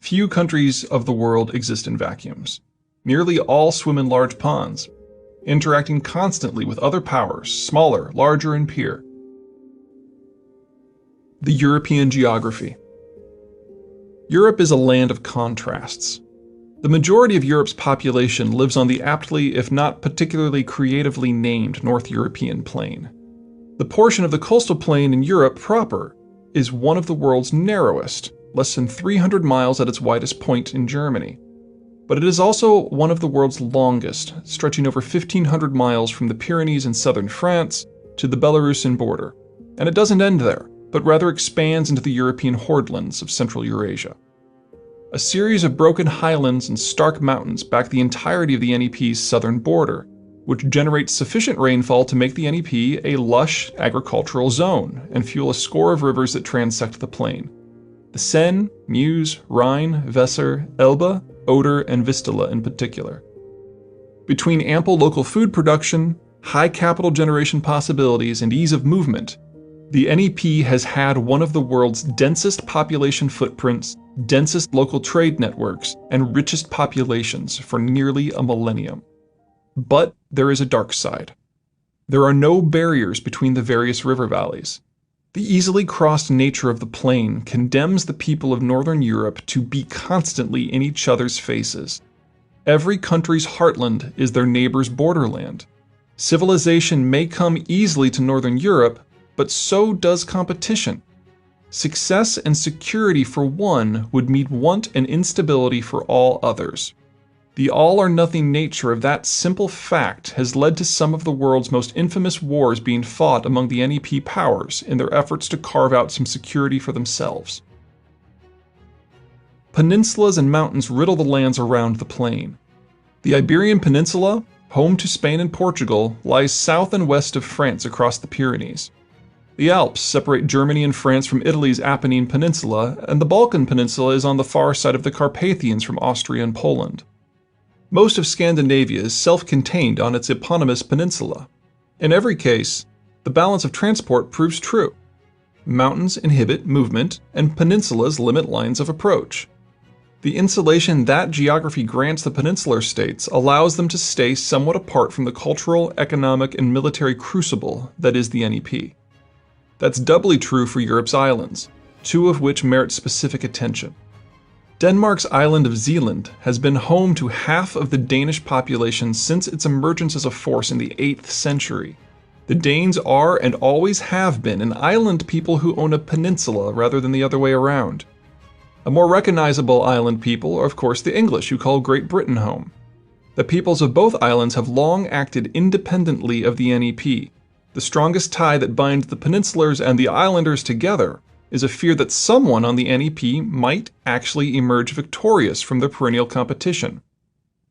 Few countries of the world exist in vacuums. Nearly all swim in large ponds, interacting constantly with other powers, smaller, larger, and peer. The European geography. Europe is a land of contrasts. The majority of Europe's population lives on the aptly, if not particularly creatively named North European plain. The portion of the coastal plain in Europe proper is one of the world's narrowest, less than 300 miles at its widest point in Germany. But it is also one of the world's longest, stretching over 1,500 miles from the Pyrenees in southern France to the Belarusian border. And it doesn't end there, but rather expands into the European hordelands of Central Eurasia. A series of broken highlands and stark mountains back the entirety of the NEP's southern border, which generates sufficient rainfall to make the NEP a lush agricultural zone and fuel a score of rivers that transect the plain. The Seine, Meuse, Rhine, Weser, Elbe, Oder, and Vistula in particular. Between ample local food production, high capital generation possibilities, and ease of movement, the NEP has had one of the world's densest population footprints, densest local trade networks, and richest populations for nearly a millennium. But there is a dark side. There are no barriers between the various river valleys. The easily crossed nature of the plain condemns the people of Northern Europe to be constantly in each other's faces. Every country's heartland is their neighbor's borderland. Civilization may come easily to Northern Europe, but so does competition. Success and security for one would mean want and instability for all others. The all-or-nothing nature of that simple fact has led to some of the world's most infamous wars being fought among the NEP powers in their efforts to carve out some security for themselves. Peninsulas and mountains riddle the lands around the plain. The Iberian Peninsula, home to Spain and Portugal, lies south and west of France across the Pyrenees. The Alps separate Germany and France from Italy's Apennine Peninsula, and the Balkan Peninsula is on the far side of the Carpathians from Austria and Poland. Most of Scandinavia is self-contained on its eponymous peninsula. In every case, the balance of transport proves true. Mountains inhibit movement, and peninsulas limit lines of approach. The insulation that geography grants the peninsular states allows them to stay somewhat apart from the cultural, economic, and military crucible that is the NEP. That's doubly true for Europe's islands, two of which merit specific attention. Denmark's island of Zealand has been home to half of the Danish population since its emergence as a force in the 8th century. The Danes are and always have been an island people who own a peninsula rather than the other way around. A more recognizable island people are of course the English, who call Great Britain home. The peoples of both islands have long acted independently of the NEP. The strongest tie that binds the peninsulars and the islanders together is a fear that someone on the NEP might actually emerge victorious from the perennial competition.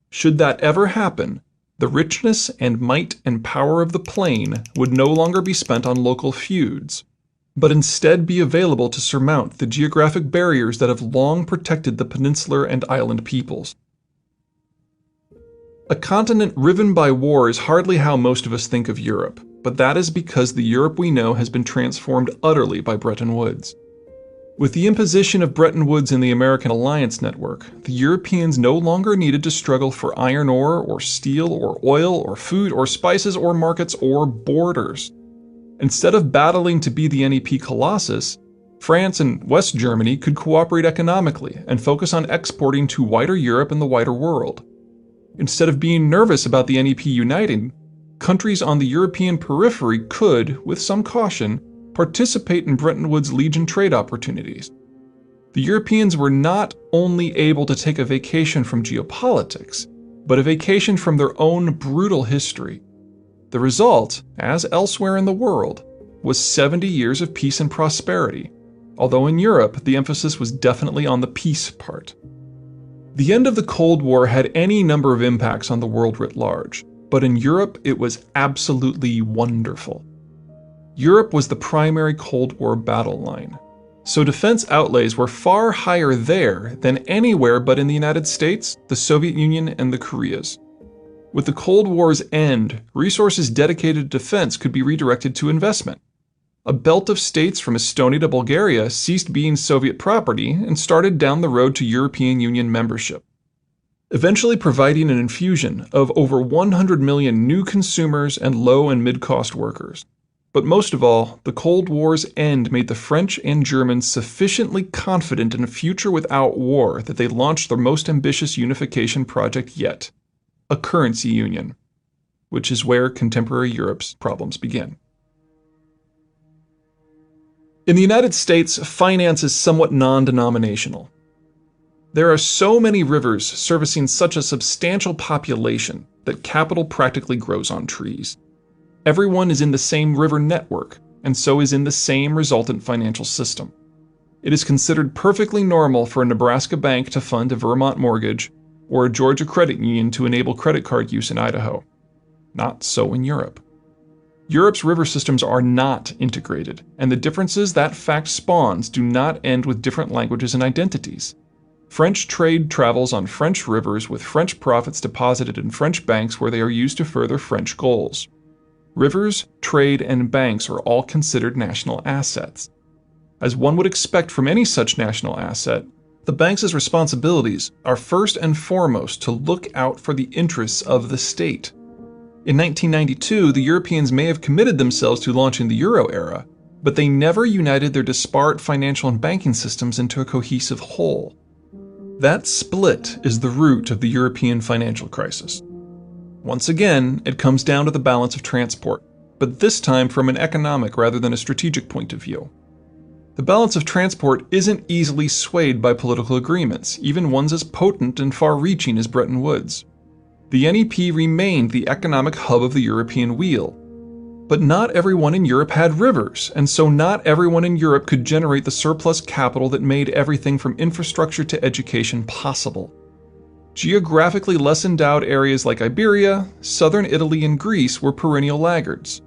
Should that ever happen, the richness and might and power of the plain would no longer be spent on local feuds, but instead be available to surmount the geographic barriers that have long protected the peninsular and island peoples. A continent riven by war is hardly how most of us think of Europe, but that is because the Europe we know has been transformed utterly by Bretton Woods. With the imposition of Bretton Woods in the American Alliance Network, the Europeans no longer needed to struggle for iron ore, or steel, or oil, or food, or spices, or markets, or borders. Instead of battling to be the NEP colossus, France and West Germany could cooperate economically and focus on exporting to wider Europe and the wider world. Instead of being nervous about the NEP uniting, countries on the European periphery could, with some caution, participate in Bretton Woods' Legion trade opportunities. The Europeans were not only able to take a vacation from geopolitics, but a vacation from their own brutal history. The result, as elsewhere in the world, was 70 years of peace and prosperity, although in Europe the emphasis was definitely on the peace part. The end of the Cold War had any number of impacts on the world writ large, but in Europe it was absolutely wonderful. Europe was the primary Cold War battle line, so defense outlays were far higher there than anywhere but in the United States, the Soviet Union, and the Koreas. With the Cold War's end, resources dedicated to defense could be redirected to investment. A belt of states from Estonia to Bulgaria ceased being Soviet property and started down the road to European Union membership, eventually providing an infusion of over 100 million new consumers and low and mid-cost workers. But most of all, the Cold War's end made the French and Germans sufficiently confident in a future without war that they launched their most ambitious unification project yet, a currency union, which is where contemporary Europe's problems begin. In the United States, finance is somewhat non-denominational. There are so many rivers servicing such a substantial population that capital practically grows on trees. Everyone is in the same river network, and so is in the same resultant financial system. It is considered perfectly normal for a Nebraska bank to fund a Vermont mortgage, or a Georgia credit union to enable credit card use in Idaho. Not so in Europe. Europe's river systems are not integrated, and the differences that fact spawns do not end with different languages and identities. French trade travels on French rivers with French profits deposited in French banks where they are used to further French goals. Rivers, trade, and banks are all considered national assets. As one would expect from any such national asset, the banks' responsibilities are first and foremost to look out for the interests of the state. In 1992, the Europeans may have committed themselves to launching the Euro era, but they never united their disparate financial and banking systems into a cohesive whole. That split is the root of the European financial crisis. Once again, it comes down to the balance of transport, but this time from an economic rather than a strategic point of view. The balance of transport isn't easily swayed by political agreements, even ones as potent and far-reaching as Bretton Woods. The NEP remained the economic hub of the European wheel. But not everyone in Europe had rivers, and so not everyone in Europe could generate the surplus capital that made everything from infrastructure to education possible. Geographically less endowed areas like Iberia, southern Italy, and Greece were perennial laggards.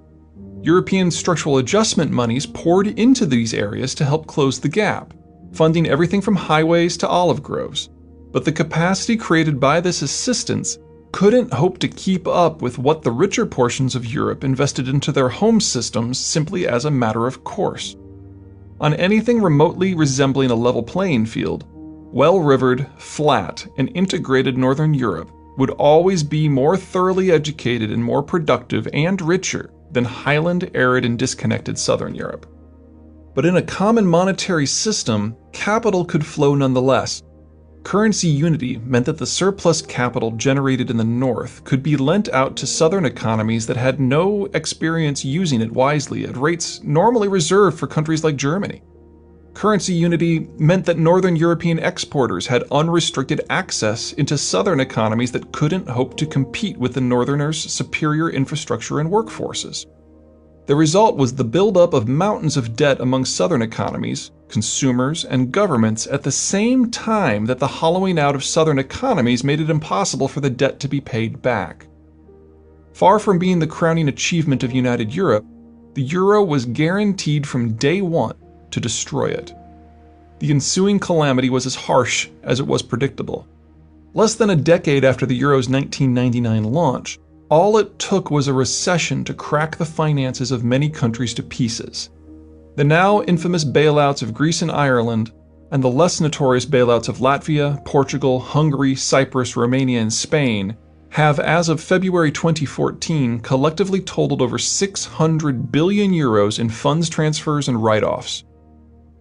European structural adjustment monies poured into these areas to help close the gap, funding everything from highways to olive groves. But the capacity created by this assistance couldn't hope to keep up with what the richer portions of Europe invested into their home systems simply as a matter of course. On anything remotely resembling a level playing field, well-rivered, flat, and integrated Northern Europe would always be more thoroughly educated and more productive and richer than highland, arid, and disconnected Southern Europe. But in a common monetary system, capital could flow nonetheless. Currency unity meant that the surplus capital generated in the North could be lent out to Southern economies that had no experience using it wisely at rates normally reserved for countries like Germany. Currency unity meant that Northern European exporters had unrestricted access into Southern economies that couldn't hope to compete with the Northerners' superior infrastructure and workforces. The result was the buildup of mountains of debt among Southern economies, consumers, and governments at the same time that the hollowing out of Southern economies made it impossible for the debt to be paid back. Far from being the crowning achievement of United Europe, the euro was guaranteed from day one to destroy it. The ensuing calamity was as harsh as it was predictable. Less than a decade after the euro's 1999 launch, all it took was a recession to crack the finances of many countries to pieces. The now infamous bailouts of Greece and Ireland, and the less notorious bailouts of Latvia, Portugal, Hungary, Cyprus, Romania, and Spain have, as of February 2014, collectively totaled over 600 billion euros in funds transfers and write-offs.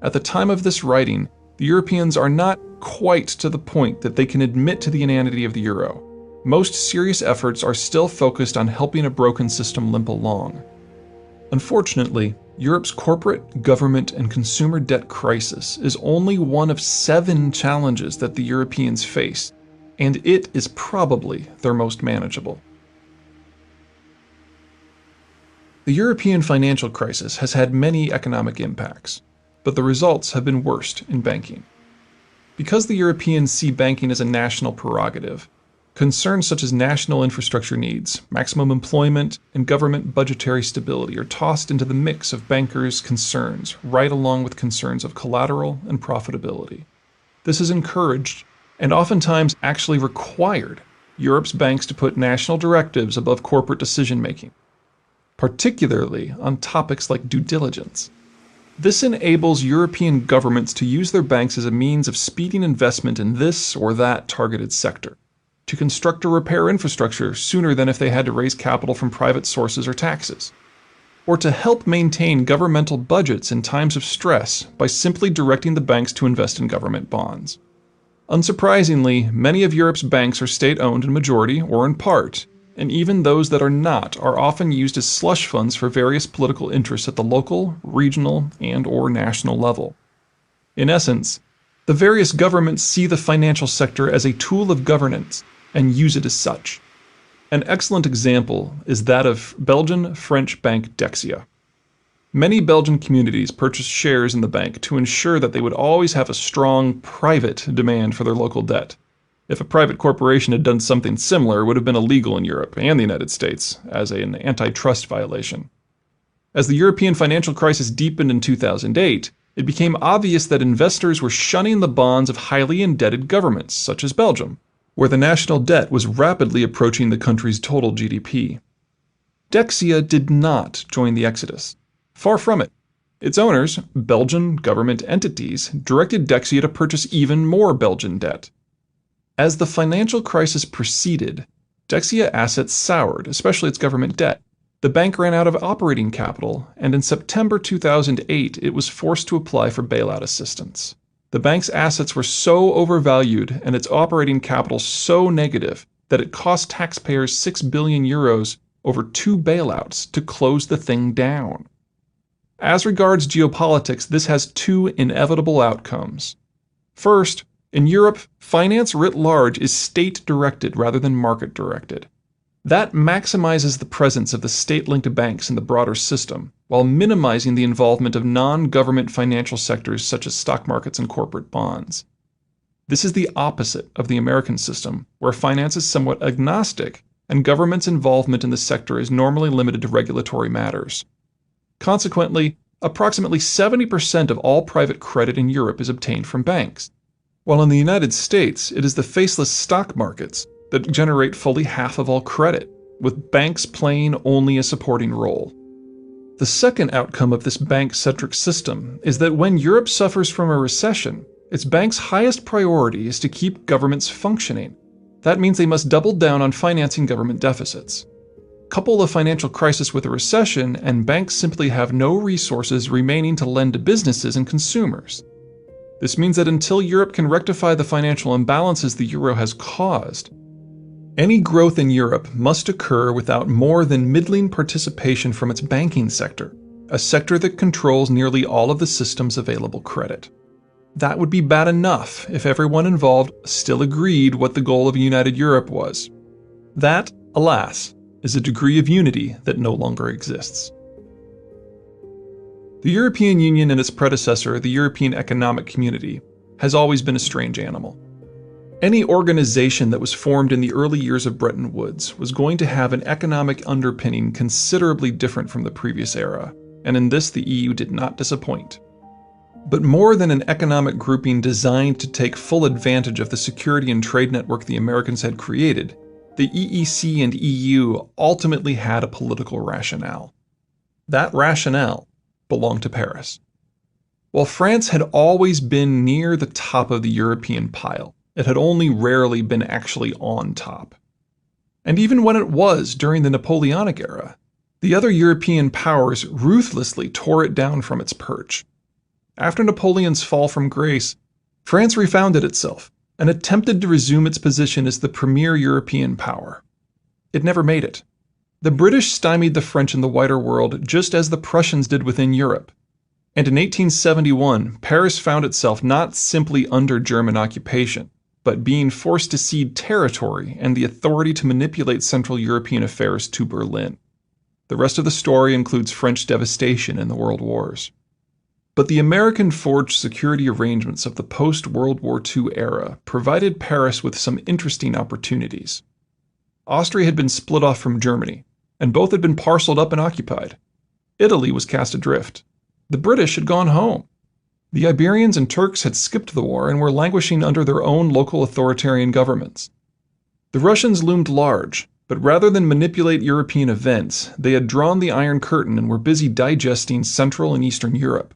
At the time of this writing, the Europeans are not quite to the point that they can admit to the inanity of the euro. Most serious efforts are still focused on helping a broken system limp along. Unfortunately, Europe's corporate, government, and consumer debt crisis is only one of 7 challenges that the Europeans face, and it is probably their most manageable. The European financial crisis has had many economic impacts, but the results have been worst in banking. Because the Europeans see banking as a national prerogative, concerns such as national infrastructure needs, maximum employment, and government budgetary stability are tossed into the mix of bankers' concerns, right along with concerns of collateral and profitability. This has encouraged, and oftentimes actually required, Europe's banks to put national directives above corporate decision-making. particularly on topics like due diligence. This enables European governments to use their banks as a means of speeding investment in this or that targeted sector, to construct or repair infrastructure sooner than if they had to raise capital from private sources or taxes, or to help maintain governmental budgets in times of stress by simply directing the banks to invest in government bonds. Unsurprisingly, many of Europe's banks are state-owned in majority or in part, and even those that are not are often used as slush funds for various political interests at the local, regional, and/or national level. In essence, the various governments see the financial sector as a tool of governance and use it as such. An excellent example is that of Belgian-French bank Dexia. Many Belgian communities purchased shares in the bank to ensure that they would always have a strong private demand for their local debt. If a private corporation had done something similar, it would have been illegal in Europe and the United States as an antitrust violation. As the European financial crisis deepened in 2008, it became obvious that investors were shunning the bonds of highly indebted governments, such as Belgium, where the national debt was rapidly approaching the country's total GDP. Dexia did not join the exodus. Far from it. Its owners, Belgian government entities, directed Dexia to purchase even more Belgian debt. As the financial crisis proceeded, Dexia assets soured, especially its government debt. The bank ran out of operating capital, and in September 2008, it was forced to apply for bailout assistance. The bank's assets were so overvalued and its operating capital so negative that it cost taxpayers 6 billion euros over 2 bailouts to close the thing down. As regards geopolitics, this has 2 inevitable outcomes. First, in Europe, finance writ large is state-directed rather than market-directed. That maximizes the presence of the state-linked banks in the broader system, while minimizing the involvement of non-government financial sectors such as stock markets and corporate bonds. This is the opposite of the American system, where finance is somewhat agnostic and government's involvement in the sector is normally limited to regulatory matters. Consequently, approximately 70% of all private credit in Europe is obtained from banks, while in the United States it is the faceless stock markets that generate fully half of all credit, with banks playing only a supporting role. The second outcome of this bank-centric system is that when Europe suffers from a recession, its banks' highest priority is to keep governments functioning. That means they must double down on financing government deficits. Couple a financial crisis with a recession, and banks simply have no resources remaining to lend to businesses and consumers. This means that until Europe can rectify the financial imbalances the euro has caused, any growth in Europe must occur without more than middling participation from its banking sector, a sector that controls nearly all of the system's available credit. That would be bad enough if everyone involved still agreed what the goal of a united Europe was. That, alas, is a degree of unity that no longer exists. The European Union and its predecessor, the European Economic Community, has always been a strange animal. Any organization that was formed in the early years of Bretton Woods was going to have an economic underpinning considerably different from the previous era, and in this the EU did not disappoint. But more than an economic grouping designed to take full advantage of the security and trade network the Americans had created, the EEC and EU ultimately had a political rationale. That rationale belonged to Paris. While France had always been near the top of the European pile, it had only rarely been actually on top. And even when it was during the Napoleonic era, the other European powers ruthlessly tore it down from its perch. After Napoleon's fall from grace, France refounded itself and attempted to resume its position as the premier European power. It never made it. The British stymied the French in the wider world just as the Prussians did within Europe. And in 1871, Paris found itself not simply under German occupation, but being forced to cede territory and the authority to manipulate Central European affairs to Berlin. The rest of the story includes French devastation in the World Wars. But the American-forged security arrangements of the post-World War II era provided Paris with some interesting opportunities. Austria had been split off from Germany, and both had been parceled up and occupied. Italy was cast adrift. The British had gone home. The Iberians and Turks had skipped the war and were languishing under their own local authoritarian governments. The Russians loomed large, But rather than manipulate European events, they had drawn the Iron Curtain and were busy digesting Central and Eastern Europe.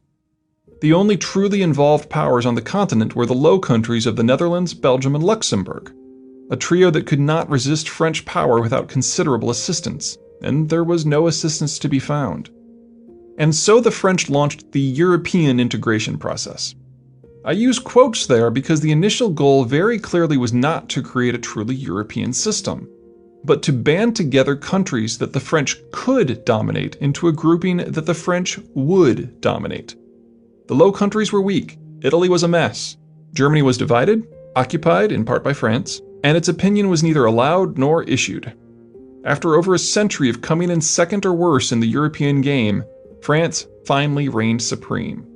The only truly involved powers on the continent were the Low Countries of the Netherlands, Belgium, and Luxembourg, a trio that could not resist French power without considerable assistance, and there was no assistance to be found. And so the French launched the European integration process. I use quotes there because the initial goal very clearly was not to create a truly European system, but to band together countries that the French could dominate into a grouping that the French would dominate. The Low Countries were weak, Italy was a mess, Germany was divided, occupied in part by France, and its opinion was neither allowed nor issued. After over a century of coming in second or worse in the European game, France finally reigned supreme.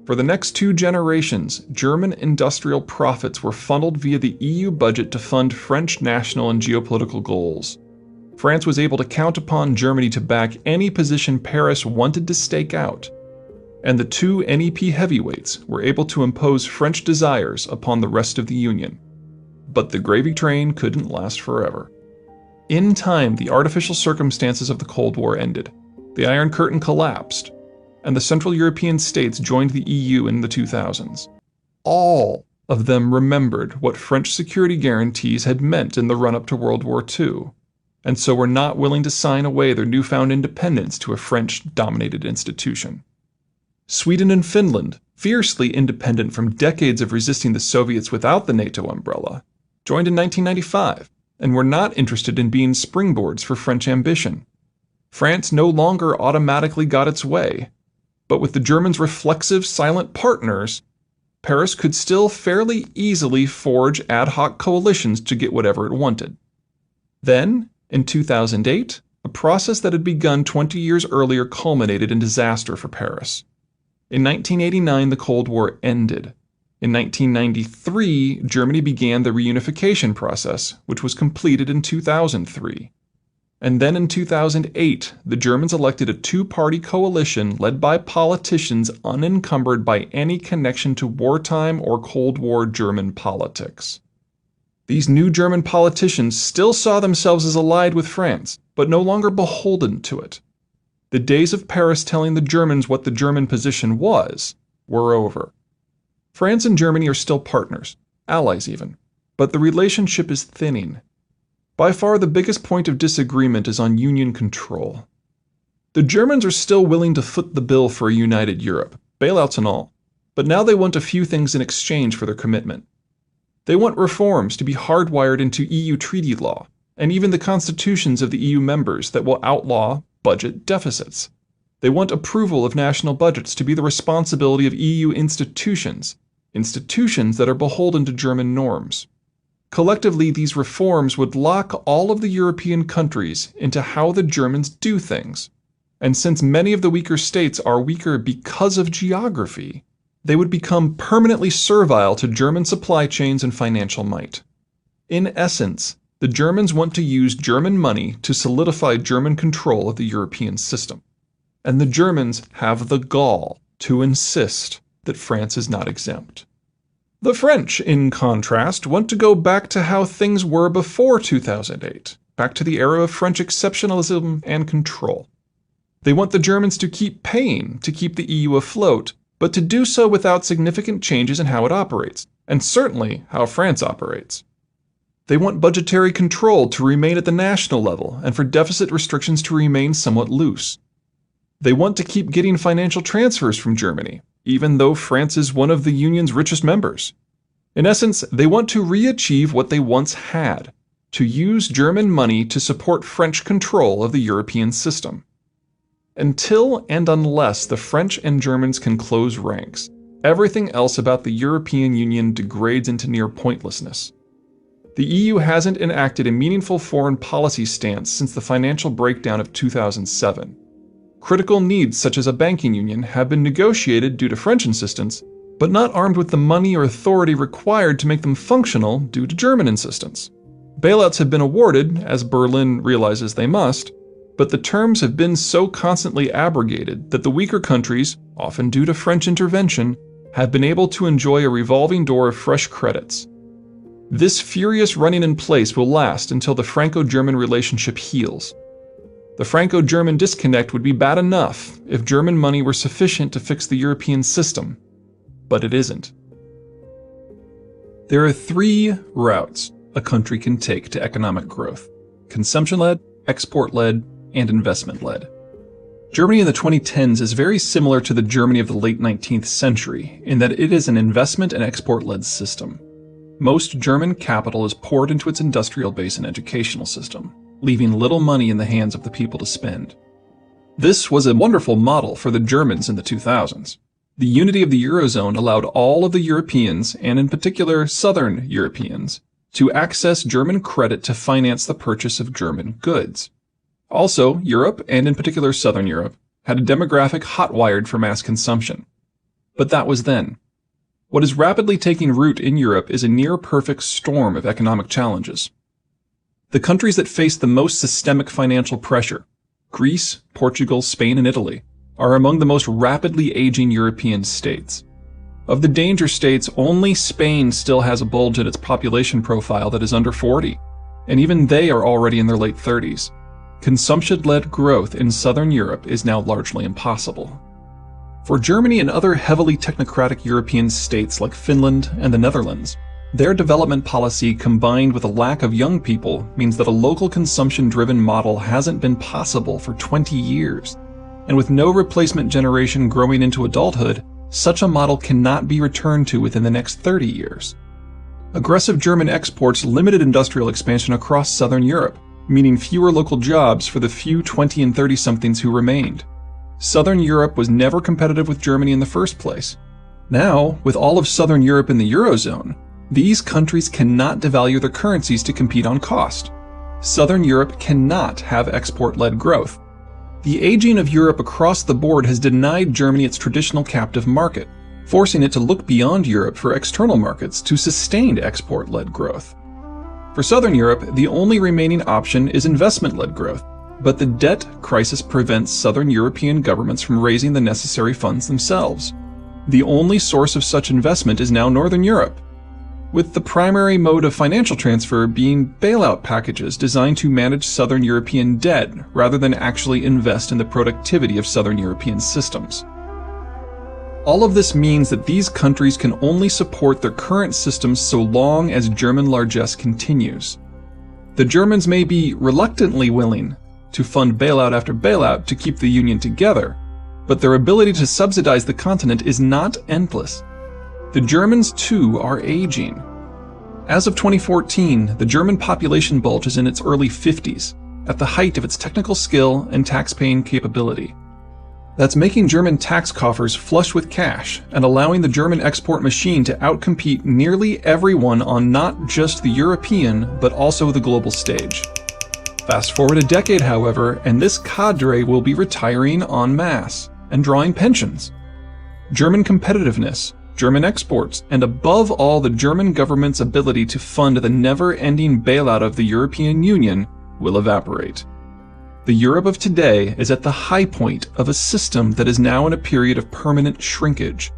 For the next 2 generations, German industrial profits were funneled via the EU budget to fund French national and geopolitical goals. France was able to count upon Germany to back any position Paris wanted to stake out, and the 2 NEP heavyweights were able to impose French desires upon the rest of the Union. But the gravy train couldn't last forever. In time, the artificial circumstances of the Cold War ended. The Iron Curtain collapsed, and the Central European states joined the EU in the 2000s. All of them remembered what French security guarantees had meant in the run-up to World War II, and so were not willing to sign away their newfound independence to a French-dominated institution. Sweden and Finland, fiercely independent from decades of resisting the Soviets without the NATO umbrella, joined in 1995 and were not interested in being springboards for French ambition. France no longer automatically got its way, but with the Germans' reflexive, silent partners, Paris could still fairly easily forge ad hoc coalitions to get whatever it wanted. Then, in 2008, a process that had begun 20 years earlier culminated in disaster for Paris. In 1989, the Cold War ended. In 1993, Germany began the reunification process, which was completed in 2003. And then in 2008, the Germans elected a 2-party coalition led by politicians unencumbered by any connection to wartime or Cold War German politics. These new German politicians still saw themselves as allied with France, but no longer beholden to it. The days of Paris telling the Germans what the German position was were over. France and Germany are still partners, allies even, but the relationship is thinning. By far the biggest point of disagreement is on union control. The Germans are still willing to foot the bill for a united Europe, bailouts and all, but now they want a few things in exchange for their commitment. They want reforms to be hardwired into EU treaty law, and even the constitutions of the EU members that will outlaw budget deficits. They want approval of national budgets to be the responsibility of EU institutions, institutions that are beholden to German norms. Collectively, these reforms would lock all of the European countries into how the Germans do things. And since many of the weaker states are weaker because of geography, they would become permanently servile to German supply chains and financial might. In essence, the Germans want to use German money to solidify German control of the European system. And the Germans have the gall to insist that France is not exempt. The French, in contrast, want to go back to how things were before 2008, back to the era of French exceptionalism and control. They want the Germans to keep paying to keep the EU afloat, but to do so without significant changes in how it operates, and certainly how France operates. They want budgetary control to remain at the national level and for deficit restrictions to remain somewhat loose. They want to keep getting financial transfers from Germany, even though France is one of the Union's richest members. In essence, they want to re-achieve what they once had, to use German money to support French control of the European system. Until and unless the French and Germans can close ranks, everything else about the European Union degrades into near pointlessness. The EU hasn't enacted a meaningful foreign policy stance since the financial breakdown of 2007. Critical needs such as a banking union have been negotiated due to French insistence, but not armed with the money or authority required to make them functional due to German insistence. Bailouts have been awarded, as Berlin realizes they must, but the terms have been so constantly abrogated that the weaker countries, often due to French intervention, have been able to enjoy a revolving door of fresh credits. This furious running in place will last until the Franco-German relationship heals. The Franco-German disconnect would be bad enough if German money were sufficient to fix the European system, but it isn't. There are three routes a country can take to economic growth: consumption-led, export-led, and investment-led. Germany in the 2010s is very similar to the Germany of the late 19th century in that it is an investment and export-led system. Most German capital is poured into its industrial base and educational system, leaving little money in the hands of the people to spend. This was a wonderful model for the Germans in the 2000s. The unity of the Eurozone allowed all of the Europeans, and in particular Southern Europeans, to access German credit to finance the purchase of German goods. Also, Europe, and in particular Southern Europe, had a demographic hot-wired for mass consumption. But that was then. What is rapidly taking root in Europe is a near-perfect storm of economic challenges. The countries that face the most systemic financial pressure, Greece, Portugal, Spain, and Italy, are among the most rapidly aging European states. Of the danger states, only Spain still has a bulge in its population profile that is under 40, and even they are already in their late 30s. Consumption-led growth in Southern Europe is now largely impossible. For Germany and other heavily technocratic European states like Finland and the Netherlands, their development policy combined with a lack of young people means that a local consumption-driven model hasn't been possible for 20 years. And with no replacement generation growing into adulthood, such a model cannot be returned to within the next 30 years. Aggressive German exports limited industrial expansion across Southern Europe, meaning fewer local jobs for the few 20 and 30-somethings who remained. Southern Europe was never competitive with Germany in the first place. Now, with all of Southern Europe in the Eurozone, these countries cannot devalue their currencies to compete on cost. Southern Europe cannot have export-led growth. The aging of Europe across the board has denied Germany its traditional captive market, forcing it to look beyond Europe for external markets to sustain export-led growth. For Southern Europe, the only remaining option is investment-led growth, but the debt crisis prevents Southern European governments from raising the necessary funds themselves. The only source of such investment is now Northern Europe, with the primary mode of financial transfer being bailout packages designed to manage Southern European debt rather than actually invest in the productivity of Southern European systems. All of this means that these countries can only support their current systems so long as German largesse continues. The Germans may be reluctantly willing to fund bailout after bailout to keep the Union together, but their ability to subsidize the continent is not endless. The Germans, too, are aging. As of 2014, the German population bulge is in its early 50s, at the height of its technical skill and tax-paying capability. That's making German tax coffers flush with cash and allowing the German export machine to outcompete nearly everyone on not just the European, but also the global stage. Fast forward a decade, however, and this cadre will be retiring en masse and drawing pensions. German competitiveness, German exports, and above all the German government's ability to fund the never-ending bailout of the European Union will evaporate. The Europe of today is at the high point of a system that is now in a period of permanent shrinkage.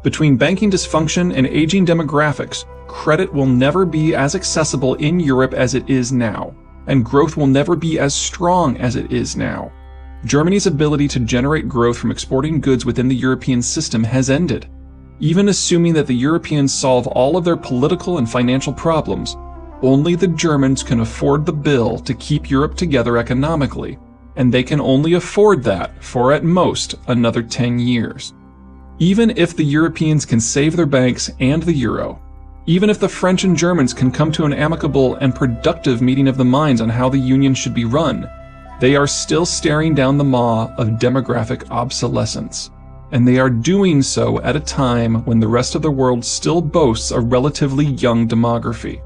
Between banking dysfunction and aging demographics, credit will never be as accessible in Europe as it is now, and growth will never be as strong as it is now. Germany's ability to generate growth from exporting goods within the European system has ended. Even assuming that the Europeans solve all of their political and financial problems, only the Germans can afford the bill to keep Europe together economically, and they can only afford that for at most another 10 years. Even if the Europeans can save their banks and the euro, even if the French and Germans can come to an amicable and productive meeting of the minds on how the Union should be run, they are still staring down the maw of demographic obsolescence. And they are doing so at a time when the rest of the world still boasts a relatively young demography.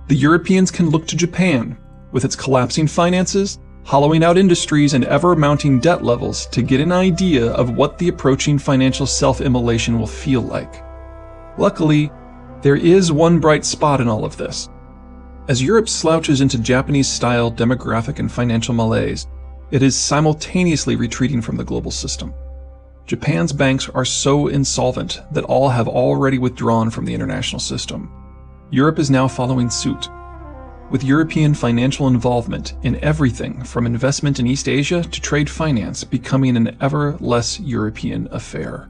The Europeans can look to Japan, with its collapsing finances, hollowing out industries, and ever-mounting debt levels to get an idea of what the approaching financial self-immolation will feel like. Luckily, there is one bright spot in all of this. As Europe slouches into Japanese-style demographic and financial malaise, it is simultaneously retreating from the global system. Japan's banks are so insolvent that all have already withdrawn from the international system. Europe is now following suit, with European financial involvement in everything from investment in East Asia to trade finance becoming an ever less European affair.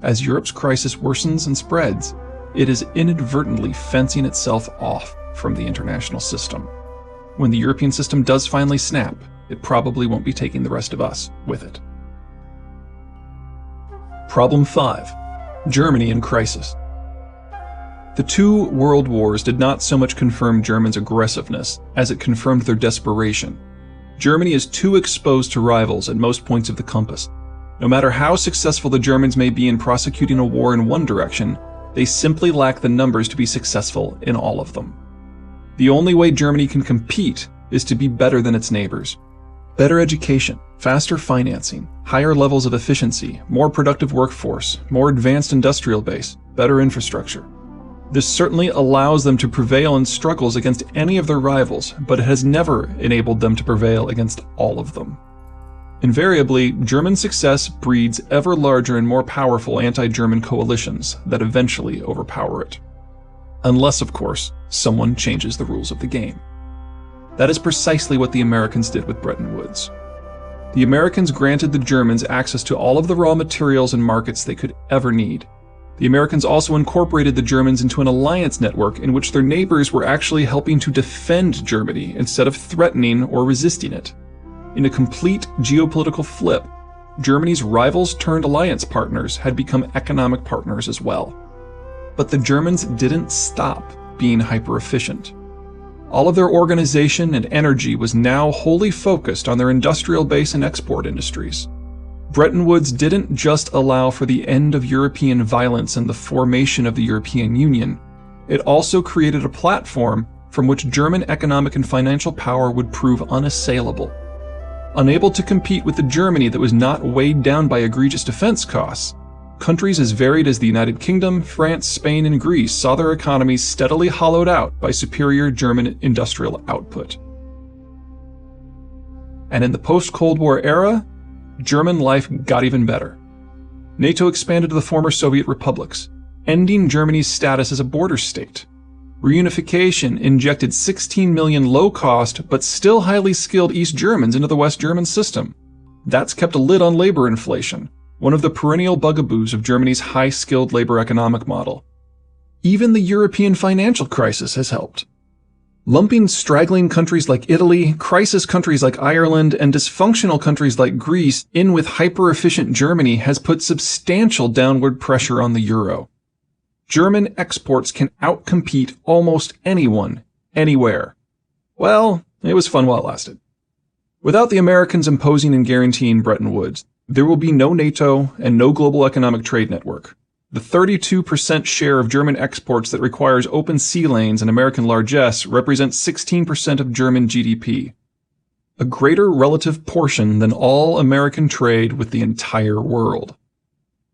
As Europe's crisis worsens and spreads, it is inadvertently fencing itself off from the international system. When the European system does finally snap, it probably won't be taking the rest of us with it. Problem 5. Germany in crisis. The two world wars did not so much confirm Germans' aggressiveness as it confirmed their desperation. Germany is too exposed to rivals at most points of the compass. No matter how successful the Germans may be in prosecuting a war in one direction, they simply lack the numbers to be successful in all of them. The only way Germany can compete is to be better than its neighbors. Better education, faster financing, higher levels of efficiency, more productive workforce, more advanced industrial base, better infrastructure. This certainly allows them to prevail in struggles against any of their rivals, but it has never enabled them to prevail against all of them. Invariably, German success breeds ever larger and more powerful anti-German coalitions that eventually overpower it. Unless, of course, someone changes the rules of the game. That is precisely what the Americans did with Bretton Woods. The Americans granted the Germans access to all of the raw materials and markets they could ever need. The Americans also incorporated the Germans into an alliance network in which their neighbors were actually helping to defend Germany instead of threatening or resisting it. In a complete geopolitical flip, Germany's rivals turned alliance partners had become economic partners as well. But the Germans didn't stop being hyper-efficient. All of their organization and energy was now wholly focused on their industrial base and export industries. Bretton Woods didn't just allow for the end of European violence and the formation of the European Union. It also created a platform from which German economic and financial power would prove unassailable. Unable to compete with the Germany that was not weighed down by egregious defense costs, countries as varied as the United Kingdom, France, Spain, and Greece saw their economies steadily hollowed out by superior German industrial output. And in the post-Cold War era, German life got even better. NATO expanded to the former Soviet republics, ending Germany's status as a border state. Reunification injected 16 million low-cost but still highly skilled East Germans into the West German system. That's kept a lid on labor inflation, one of the perennial bugaboos of Germany's high-skilled labor economic model. Even the European financial crisis has helped. Lumping straggling countries like Italy, crisis countries like Ireland, and dysfunctional countries like Greece in with hyper-efficient Germany has put substantial downward pressure on the euro. German exports can outcompete almost anyone, anywhere. Well, it was fun while it lasted. Without the Americans imposing and guaranteeing Bretton Woods, there will be no NATO and no global economic trade network. The 32% share of German exports that requires open sea lanes and American largesse represents 16% of German GDP. A greater relative portion than all American trade with the entire world.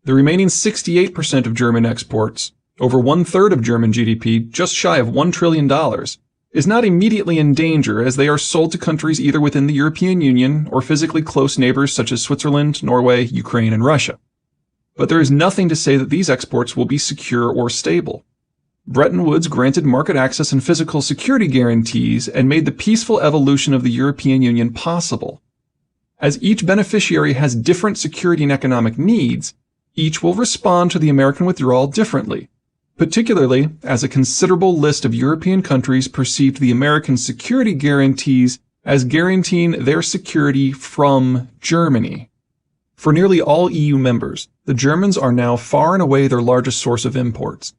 The remaining 68% of German exports, over one-third of German GDP, just shy of $1 trillion, is not immediately in danger as they are sold to countries either within the European Union or physically close neighbors such as Switzerland, Norway, Ukraine, and Russia. But there is nothing to say that these exports will be secure or stable. Bretton Woods granted market access and physical security guarantees and made the peaceful evolution of the European Union possible. As each beneficiary has different security and economic needs, each will respond to the American withdrawal differently, particularly as a considerable list of European countries perceived the American security guarantees as guaranteeing their security from Germany. For nearly all EU members, the Germans are now far and away their largest source of imports.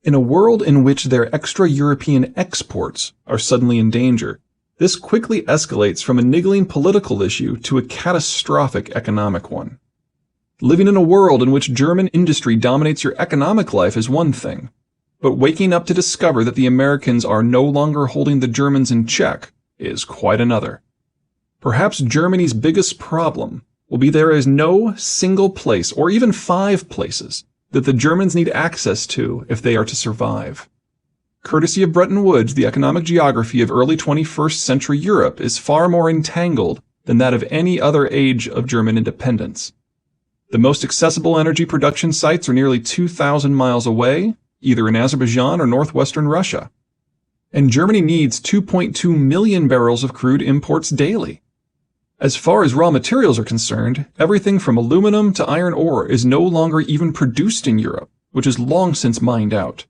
In a world in which their extra-European exports are suddenly in danger, this quickly escalates from a niggling political issue to a catastrophic economic one. Living in a world in which German industry dominates your economic life is one thing, but waking up to discover that the Americans are no longer holding the Germans in check is quite another. Perhaps Germany's biggest problem will be there is no single place, or even 5 places, that the Germans need access to if they are to survive. Courtesy of Bretton Woods, the economic geography of early 21st century Europe is far more entangled than that of any other age of German independence. The most accessible energy production sites are nearly 2,000 miles away, either in Azerbaijan or northwestern Russia. And Germany needs 2.2 million barrels of crude imports daily. As far as raw materials are concerned, everything from aluminum to iron ore is no longer even produced in Europe, which is long since mined out.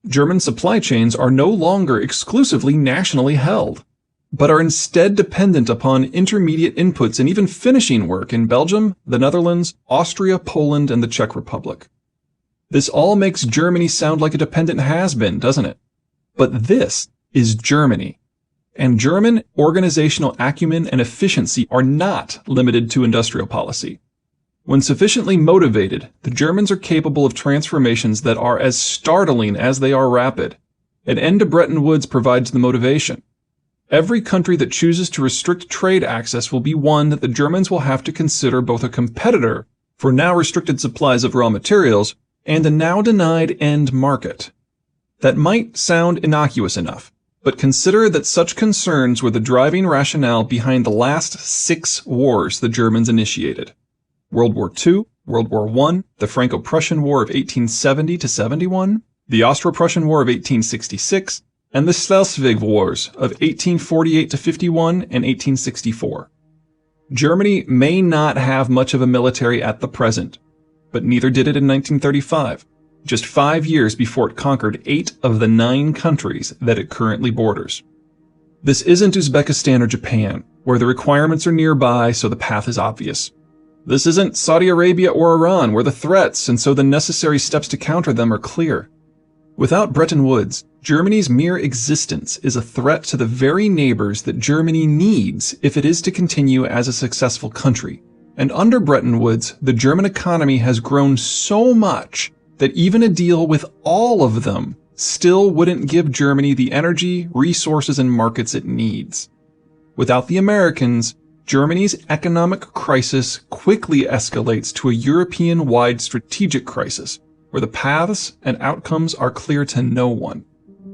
German supply chains are no longer exclusively nationally held, but are instead dependent upon intermediate inputs and even finishing work in Belgium, the Netherlands, Austria, Poland, and the Czech Republic. This all makes Germany sound like a dependent has-been, doesn't it? But this is Germany. And German organizational acumen and efficiency are not limited to industrial policy. When sufficiently motivated, the Germans are capable of transformations that are as startling as they are rapid. An end to Bretton Woods provides the motivation. Every country that chooses to restrict trade access will be one that the Germans will have to consider both a competitor for now restricted supplies of raw materials and a now denied end market. That might sound innocuous enough, but consider that such concerns were the driving rationale behind the last 6 wars the Germans initiated. World War II, World War I, the Franco-Prussian War of 1870-71, the Austro-Prussian War of 1866, and the Schleswig Wars of 1848-51 and 1864. Germany may not have much of a military at the present, but neither did it in 1935, just 5 years before it conquered 8 of the 9 countries that it currently borders. This isn't Uzbekistan or Japan, where the requirements are nearby so the path is obvious. This isn't Saudi Arabia or Iran, where the threats and so the necessary steps to counter them are clear. Without Bretton Woods, Germany's mere existence is a threat to the very neighbors that Germany needs if it is to continue as a successful country. And under Bretton Woods, the German economy has grown so much that even a deal with all of them still wouldn't give Germany the energy, resources, and markets it needs. Without the Americans, Germany's economic crisis quickly escalates to a European-wide strategic crisis, where the paths and outcomes are clear to no one.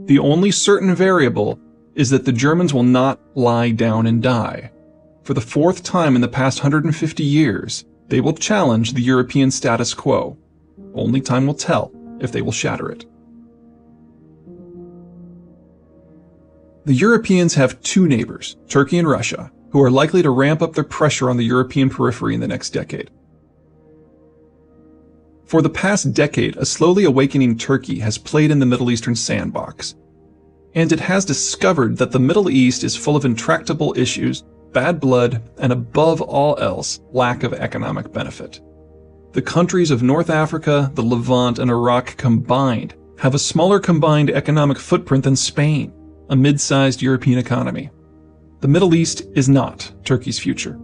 The only certain variable is that the Germans will not lie down and die. For the 4th time in the past 150 years, they will challenge the European status quo. Only time will tell if they will shatter it. The Europeans have 2 neighbors, Turkey and Russia, who are likely to ramp up their pressure on the European periphery in the next decade. For the past decade, a slowly awakening Turkey has played in the Middle Eastern sandbox. And it has discovered that the Middle East is full of intractable issues, bad blood, and above all else, lack of economic benefit. The countries of North Africa, the Levant, and Iraq combined have a smaller combined economic footprint than Spain, a mid-sized European economy. The Middle East is not Turkey's future.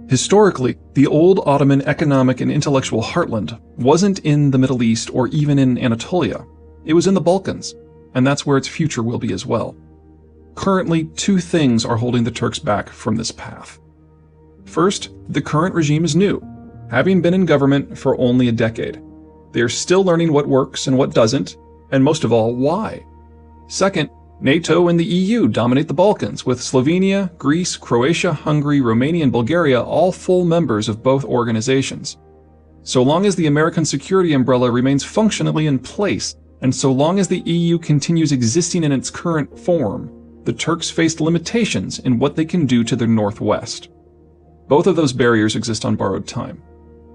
Historically, the old Ottoman economic and intellectual heartland wasn't in the Middle East or even in Anatolia. It was in the Balkans, and that's where its future will be as well. Currently, 2 things are holding the Turks back from this path. First, the current regime is new, having been in government for only a decade. They are still learning what works and what doesn't, and most of all, why. Second, NATO and the EU dominate the Balkans, with Slovenia, Greece, Croatia, Hungary, Romania, and Bulgaria all full members of both organizations. So long as the American security umbrella remains functionally in place, and so long as the EU continues existing in its current form, the Turks face limitations in what they can do to their northwest. Both of those barriers exist on borrowed time.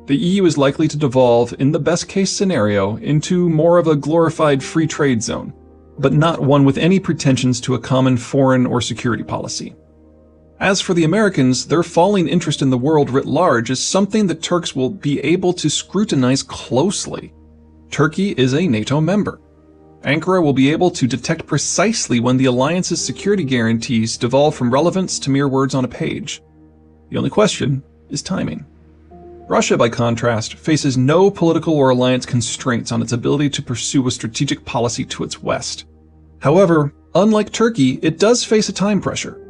The EU is likely to devolve, in the best-case scenario, into more of a glorified free trade zone, but not one with any pretensions to a common foreign or security policy. As for the Americans, their falling interest in the world writ large is something the Turks will be able to scrutinize closely. Turkey is a NATO member. Ankara will be able to detect precisely when the alliance's security guarantees devolve from relevance to mere words on a page. The only question is timing. Russia, by contrast, faces no political or alliance constraints on its ability to pursue a strategic policy to its west. However, unlike Turkey, it does face a time pressure.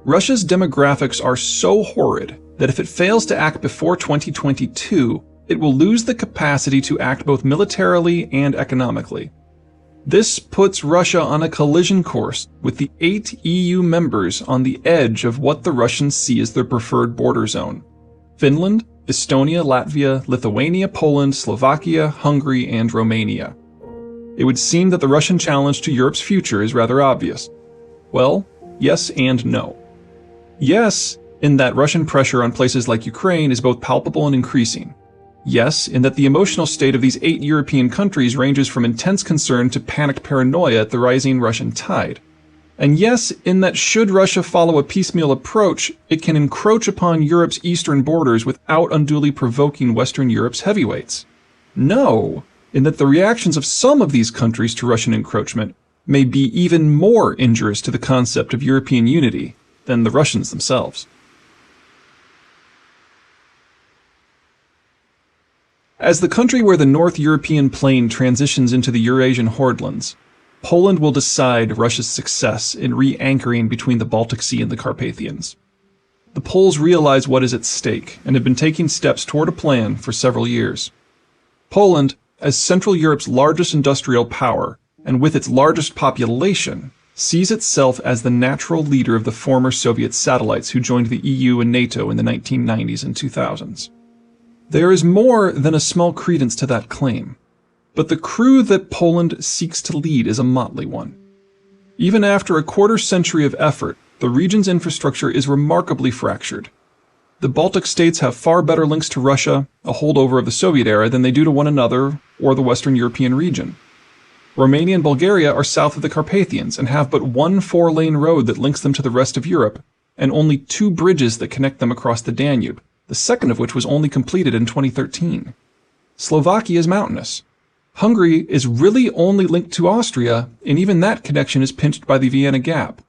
Russia's demographics are so horrid that if it fails to act before 2022, it will lose the capacity to act both militarily and economically. This puts Russia on a collision course with the 8 EU members on the edge of what the Russians see as their preferred border zone: Finland, Estonia, Latvia, Lithuania, Poland, Slovakia, Hungary, and Romania. it would seem that the Russian challenge to Europe's future is rather obvious. Well, yes and no. Yes, in that Russian pressure on places like Ukraine is both palpable and increasing. Yes, in that the emotional state of these 8 European countries ranges from intense concern to panicked paranoia at the rising Russian tide. And yes, in that should Russia follow a piecemeal approach, it can encroach upon Europe's eastern borders without unduly provoking Western Europe's heavyweights. No, in that the reactions of some of these countries to Russian encroachment may be even more injurious to the concept of European unity than the Russians themselves. As the country where the North European plain transitions into the Eurasian Hordelands, Poland will decide Russia's success in re-anchoring between the Baltic Sea and the Carpathians. The Poles realize what is at stake and have been taking steps toward a plan for several years. Poland, as Central Europe's largest industrial power, and with its largest population, sees itself as the natural leader of the former Soviet satellites who joined the EU and NATO in the 1990s and 2000s. There is more than a small credence to that claim, but the crew that Poland seeks to lead is a motley one. Even after a quarter-century of effort, the region's infrastructure is remarkably fractured. The Baltic states have far better links to Russia, a holdover of the Soviet era, than they do to one another or the Western European region. Romania and Bulgaria are south of the Carpathians and have but one 4-lane road that links them to the rest of Europe, and only 2 bridges that connect them across the Danube, the second of which was only completed in 2013. Slovakia is mountainous. Hungary is really only linked to Austria, and even that connection is pinched by the Vienna Gap.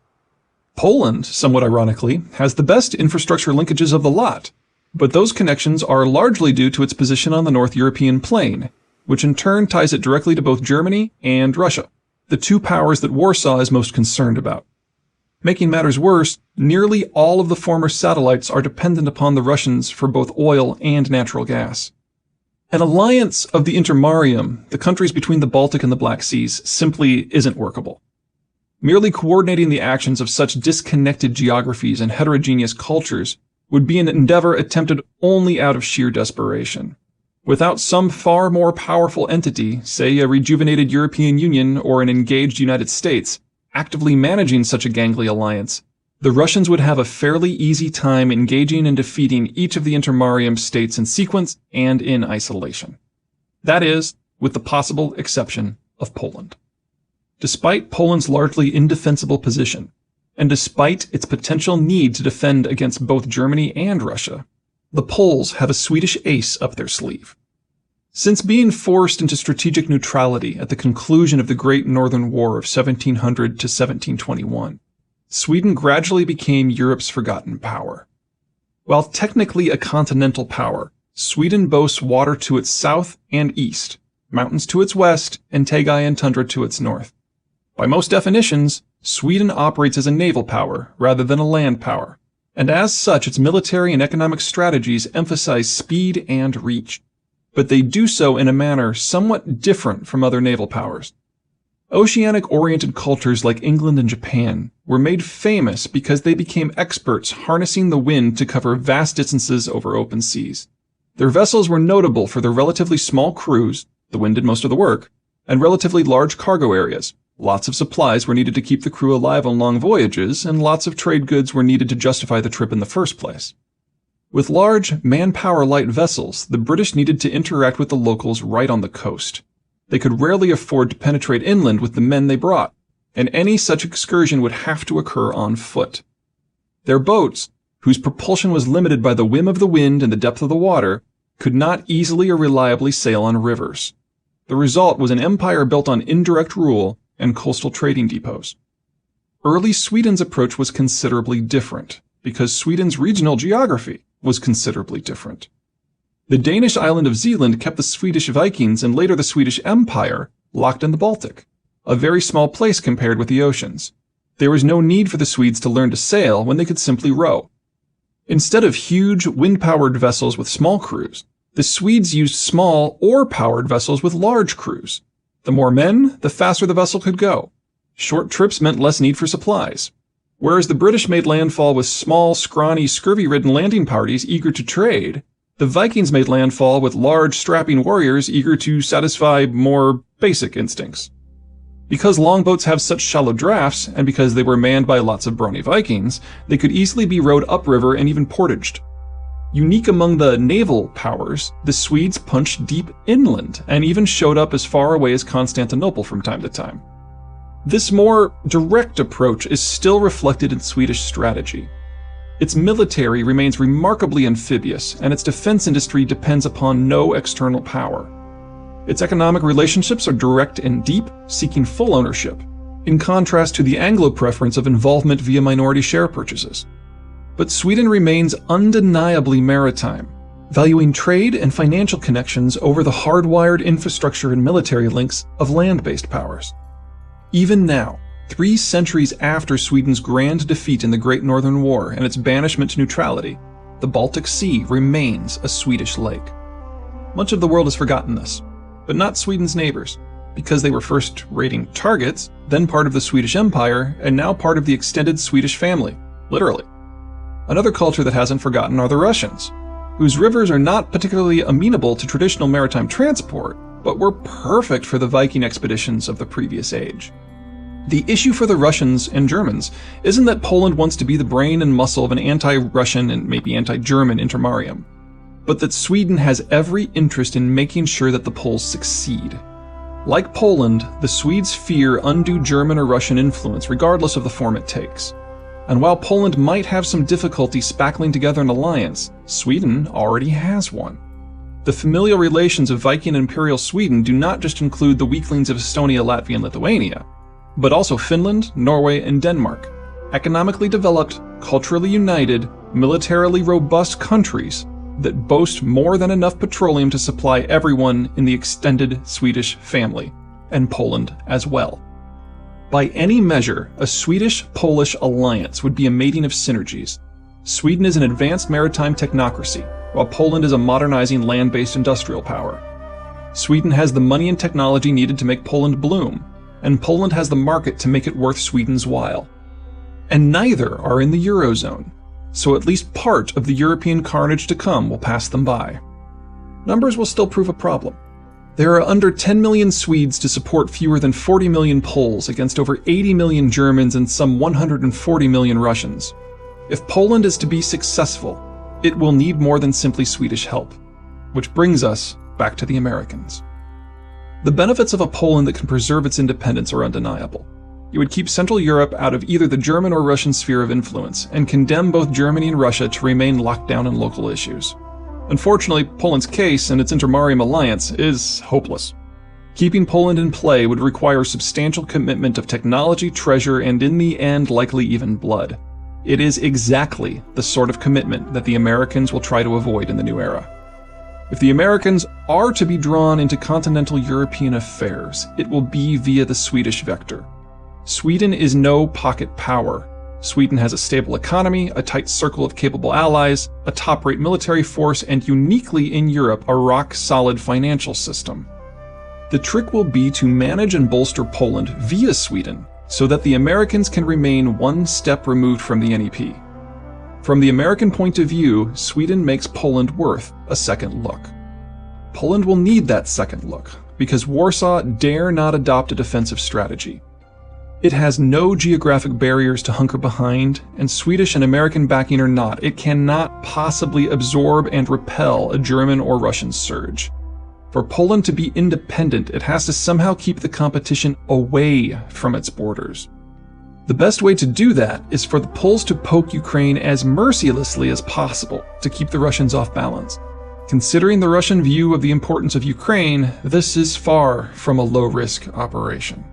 Poland, somewhat ironically, has the best infrastructure linkages of the lot, but those connections are largely due to its position on the North European plain, which in turn ties it directly to both Germany and Russia, the 2 powers that Warsaw is most concerned about. Making matters worse, nearly all of the former satellites are dependent upon the Russians for both oil and natural gas. An alliance of the Intermarium, the countries between the Baltic and the Black Seas, simply isn't workable. Merely coordinating the actions of such disconnected geographies and heterogeneous cultures would be an endeavor attempted only out of sheer desperation. Without some far more powerful entity, say a rejuvenated European Union or an engaged United States, actively managing such a gangly alliance, the Russians would have a fairly easy time engaging and defeating each of the Intermarium states in sequence and in isolation. That is, with the possible exception of Poland. Despite Poland's largely indefensible position, and despite its potential need to defend against both Germany and Russia, the Poles have a Swedish ace up their sleeve. Since being forced into strategic neutrality at the conclusion of the Great Northern War of 1700 to 1721, Sweden gradually became Europe's forgotten power. While technically a continental power, Sweden boasts water to its south and east, mountains to its west, and taiga and tundra to its north. By most definitions, Sweden operates as a naval power rather than a land power, and as such its military and economic strategies emphasize speed and reach. But they do so in a manner somewhat different from other naval powers. Oceanic-oriented cultures like England and Japan were made famous because they became experts harnessing the wind to cover vast distances over open seas. Their vessels were notable for their relatively small crews, the wind did most of the work, and relatively large cargo areas. Lots of supplies were needed to keep the crew alive on long voyages, and lots of trade goods were needed to justify the trip in the first place. With large, manpower-light vessels, the British needed to interact with the locals right on the coast. They could rarely afford to penetrate inland with the men they brought, and any such excursion would have to occur on foot. Their boats, whose propulsion was limited by the whim of the wind and the depth of the water, could not easily or reliably sail on rivers. The result was an empire built on indirect rule and coastal trading depots. Early Sweden's approach was considerably different, because Sweden's regional geography was considerably different. The Danish island of Zealand kept the Swedish Vikings and later the Swedish Empire locked in the Baltic, a very small place compared with the oceans. There was no need for the Swedes to learn to sail when they could simply row. Instead of huge, wind-powered vessels with small crews, the Swedes used small, oar-powered vessels with large crews. The more men, the faster the vessel could go. Short trips meant less need for supplies. Whereas the British made landfall with small, scrawny, scurvy-ridden landing parties eager to trade, the Vikings made landfall with large, strapping warriors eager to satisfy more basic instincts. Because longboats have such shallow drafts, and because they were manned by lots of brawny Vikings, they could easily be rowed upriver and even portaged. Unique among the naval powers, the Swedes punched deep inland and even showed up as far away as Constantinople from time to time. This more direct approach is still reflected in Swedish strategy. Its military remains remarkably amphibious, and its defense industry depends upon no external power. Its economic relationships are direct and deep, seeking full ownership, in contrast to the Anglo preference of involvement via minority share purchases. But Sweden remains undeniably maritime, valuing trade and financial connections over the hardwired infrastructure and military links of land-based powers. Even now, 3 centuries after Sweden's grand defeat in the Great Northern War and its banishment to neutrality, the Baltic Sea remains a Swedish lake. Much of the world has forgotten this, but not Sweden's neighbors, because they were first raiding targets, then part of the Swedish Empire, and now part of the extended Swedish family, literally. Another culture that hasn't forgotten are the Russians, whose rivers are not particularly amenable to traditional maritime transport, but were perfect for the Viking expeditions of the previous age. The issue for the Russians and Germans isn't that Poland wants to be the brain and muscle of an anti-Russian and maybe anti-German intermarium, but that Sweden has every interest in making sure that the Poles succeed. Like Poland, the Swedes fear undue German or Russian influence regardless of the form it takes. And while Poland might have some difficulty spackling together an alliance, Sweden already has one. The familial relations of Viking and Imperial Sweden do not just include the weaklings of Estonia, Latvia, and Lithuania, but also Finland, Norway, and Denmark, economically developed, culturally united, militarily robust countries that boast more than enough petroleum to supply everyone in the extended Swedish family, and Poland as well. By any measure, a Swedish-Polish alliance would be a mating of synergies. Sweden is an advanced maritime technocracy, while Poland is a modernizing land-based industrial power. Sweden has the money and technology needed to make Poland bloom, and Poland has the market to make it worth Sweden's while. And neither are in the Eurozone, so at least part of the European carnage to come will pass them by. Numbers will still prove a problem. There are under 10 million Swedes to support fewer than 40 million Poles against over 80 million Germans and some 140 million Russians. If Poland is to be successful, it will need more than simply Swedish help. Which brings us back to the Americans. The benefits of a Poland that can preserve its independence are undeniable. It would keep Central Europe out of either the German or Russian sphere of influence, and condemn both Germany and Russia to remain locked down in local issues. Unfortunately, Poland's case and its intermarium alliance is hopeless. Keeping Poland in play would require substantial commitment of technology, treasure, and in the end, likely even blood. It is exactly the sort of commitment that the Americans will try to avoid in the new era. If the Americans are to be drawn into continental European affairs, it will be via the Swedish vector. Sweden is no pocket power. Sweden has a stable economy, a tight circle of capable allies, a top-rate military force, and uniquely in Europe, a rock-solid financial system. The trick will be to manage and bolster Poland via Sweden, so that the Americans can remain one step removed from the NEP. From the American point of view, Sweden makes Poland worth a second look. Poland will need that second look, because Warsaw dare not adopt a defensive strategy. It has no geographic barriers to hunker behind, and Swedish and American backing or not, it cannot possibly absorb and repel a German or Russian surge. For Poland to be independent, it has to somehow keep the competition away from its borders. The best way to do that is for the Poles to poke Ukraine as mercilessly as possible to keep the Russians off balance. Considering the Russian view of the importance of Ukraine, this is far from a low-risk operation.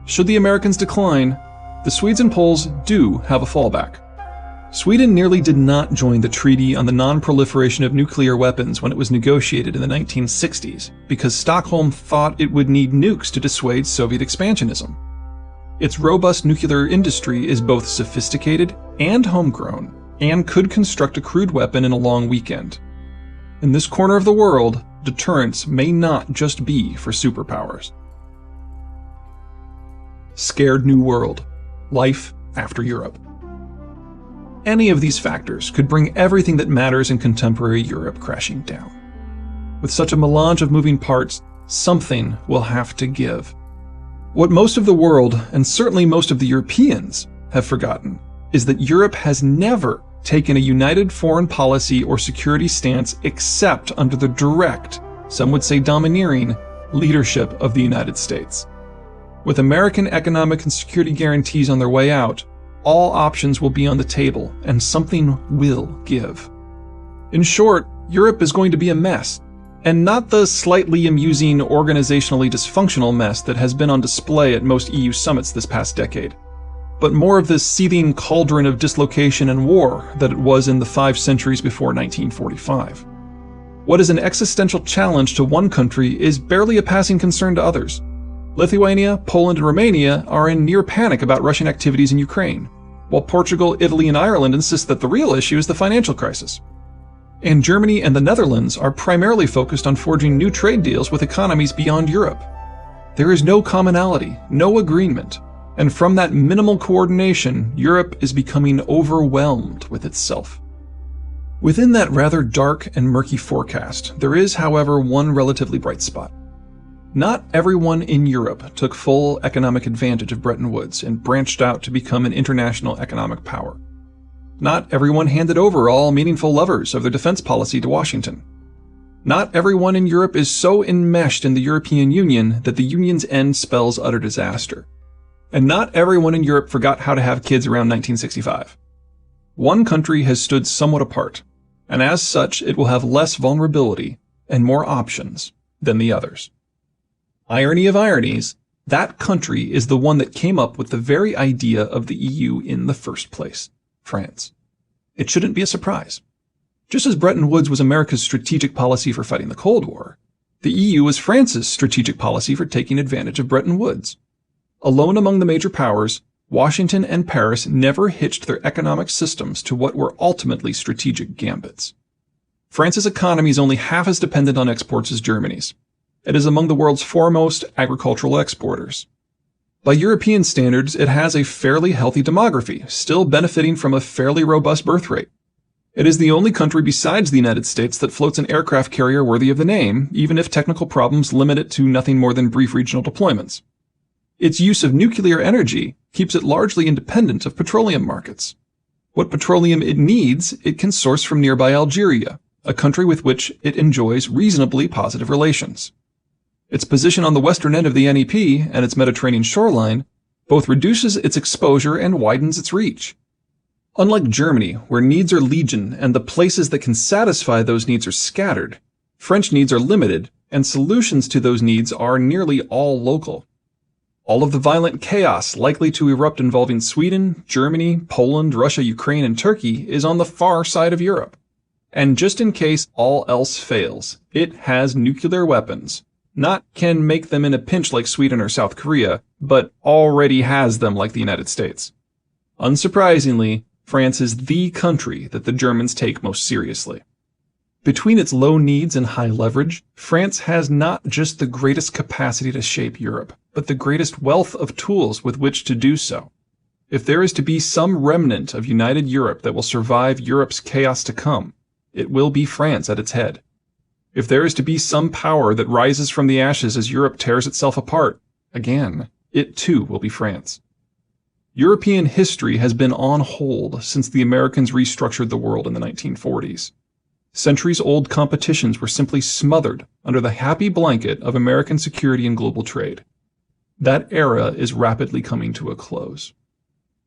Should the Americans decline, the Swedes and Poles do have a fallback. Sweden nearly did not join the Treaty on the Non-Proliferation of Nuclear Weapons when it was negotiated in the 1960s, because Stockholm thought it would need nukes to dissuade Soviet expansionism. Its robust nuclear industry is both sophisticated and homegrown, and could construct a crude weapon in a long weekend. In this corner of the world, deterrence may not just be for superpowers. Scared New World. Life after Europe. Any of these factors could bring everything that matters in contemporary Europe crashing down. With such a melange of moving parts, something will have to give. What most of the world, and certainly most of the Europeans, have forgotten is that Europe has never taken a united foreign policy or security stance except under the direct, some would say domineering, leadership of the United States. With American economic and security guarantees on their way out, all options will be on the table and something will give. In short, Europe is going to be a mess, and not the slightly amusing, organizationally dysfunctional mess that has been on display at most EU summits this past decade, but more of this seething cauldron of dislocation and war that it was in the 5 centuries before 1945. What is an existential challenge to one country is barely a passing concern to others. Lithuania, Poland, and Romania are in near panic about Russian activities in Ukraine, while Portugal, Italy, and Ireland insist that the real issue is the financial crisis. And Germany and the Netherlands are primarily focused on forging new trade deals with economies beyond Europe. There is no commonality, no agreement, and from that minimal coordination, Europe is becoming overwhelmed with itself. Within that rather dark and murky forecast, there is, however, one relatively bright spot. Not everyone in Europe took full economic advantage of Bretton Woods and branched out to become an international economic power. Not everyone handed over all meaningful levers of their defense policy to Washington. Not everyone in Europe is so enmeshed in the European Union that the Union's end spells utter disaster. And not everyone in Europe forgot how to have kids around 1965. One country has stood somewhat apart, and as such it will have less vulnerability and more options than the others. Irony of ironies, that country is the one that came up with the very idea of the EU in the first place, France. It shouldn't be a surprise. Just as Bretton Woods was America's strategic policy for fighting the Cold War, the EU was France's strategic policy for taking advantage of Bretton Woods. Alone among the major powers, Washington and Paris never hitched their economic systems to what were ultimately strategic gambits. France's economy is only half as dependent on exports as Germany's. It is among the world's foremost agricultural exporters. By European standards, it has a fairly healthy demography, still benefiting from a fairly robust birth rate. It is the only country besides the United States that floats an aircraft carrier worthy of the name, even if technical problems limit it to nothing more than brief regional deployments. Its use of nuclear energy keeps it largely independent of petroleum markets. What petroleum it needs, it can source from nearby Algeria, a country with which it enjoys reasonably positive relations. Its position on the western end of the NEP and its Mediterranean shoreline both reduces its exposure and widens its reach. Unlike Germany, where needs are legion and the places that can satisfy those needs are scattered, French needs are limited, and solutions to those needs are nearly all local. All of the violent chaos likely to erupt involving Sweden, Germany, Poland, Russia, Ukraine, and Turkey is on the far side of Europe. And just in case all else fails, it has nuclear weapons. Not can make them in a pinch like Sweden or South Korea, but already has them like the United States. Unsurprisingly, France is the country that the Germans take most seriously. Between its low needs and high leverage, France has not just the greatest capacity to shape Europe, but the greatest wealth of tools with which to do so. If there is to be some remnant of united Europe that will survive Europe's chaos to come, it will be France at its head. If there is to be some power that rises from the ashes as Europe tears itself apart, again, it too will be France. European history has been on hold since the Americans restructured the world in the 1940s. Centuries-old competitions were simply smothered under the happy blanket of American security and global trade. That era is rapidly coming to a close.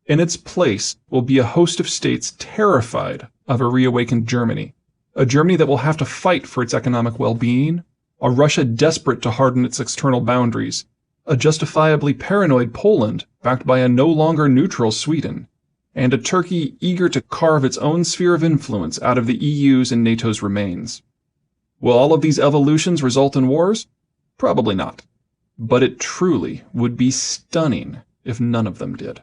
In its place will be a host of states terrified of a reawakened Germany, a Germany that will have to fight for its economic well-being, a Russia desperate to harden its external boundaries, a justifiably paranoid Poland backed by a no longer neutral Sweden, and a Turkey eager to carve its own sphere of influence out of the EU's and NATO's remains. Will all of these evolutions result in wars? Probably not. But it truly would be stunning if none of them did.